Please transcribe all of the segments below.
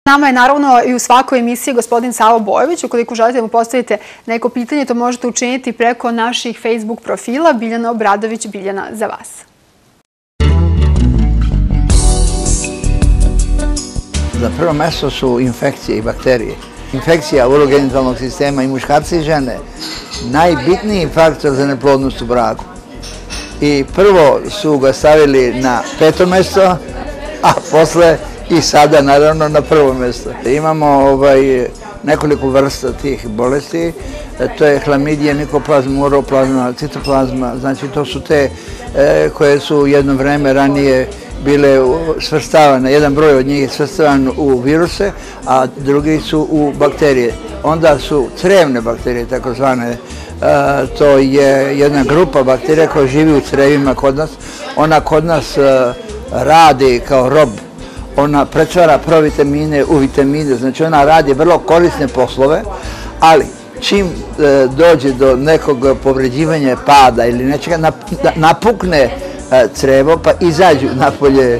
Nama je naravno i u svakoj emisiji gospodin Savo Bojović. Ukoliko želite da mu postavite neko pitanje, to možete učiniti preko naših Facebook profila Biljana Obradović, Biljana za vas. Na prvo mesto su infekcije i bakterije. Infekcija urogenitalnog sistema i muškarci i žene najbitniji faktor za neplodnost u braku. I prvo su ga stavili na 5. mesto, a posle i sada naravno na 1. mesto. Imamo nekoliko vrsta tih bolesti, to je hlamidija, mikoplazma, uroplazma, citoplazma, znači to su te koje su jedno vreme ranije bile svrstavane, jedan broj od njih je svrstavan u viruse, a drugi su u bakterije. Onda su crevne bakterije, takozvane, to je jedna grupa bakterija koja živi u crevima kod nas. Ona kod nas radi kao rob, ona pretvara provitamine u vitamine, znači ona radi vrlo korisne poslove, ali čim dođe do nekog povređivanja, pada ili nečega, napukne crevo pa izađu napolje,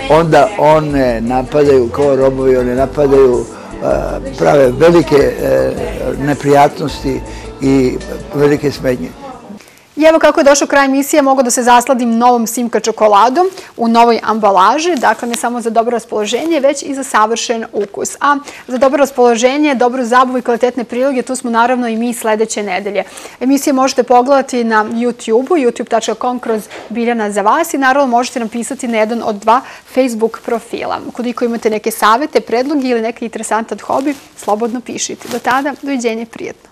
onda one napadaju kao robovi, one napadaju, prave velike neprijatnosti i velike smetnje. I evo kako je došao kraj emisije, mogu da se zasladim novom Simka čokoladom u novoj ambalaži, dakle ne samo za dobro raspoloženje, već i za savršen ukus. A za dobro raspoloženje, dobru zabavu i kvalitetne priloge, tu smo naravno i mi sledeće nedelje. Emisije možete pogledati na YouTube-u, youtube.com kroz Biljana za vas i naravno možete nam pisati na jedan od 2 Facebook profila. Ukoliko imate neke savete, predloge ili neki interesantan hobi, slobodno pišite. Do tada, doviđenja, prijatno.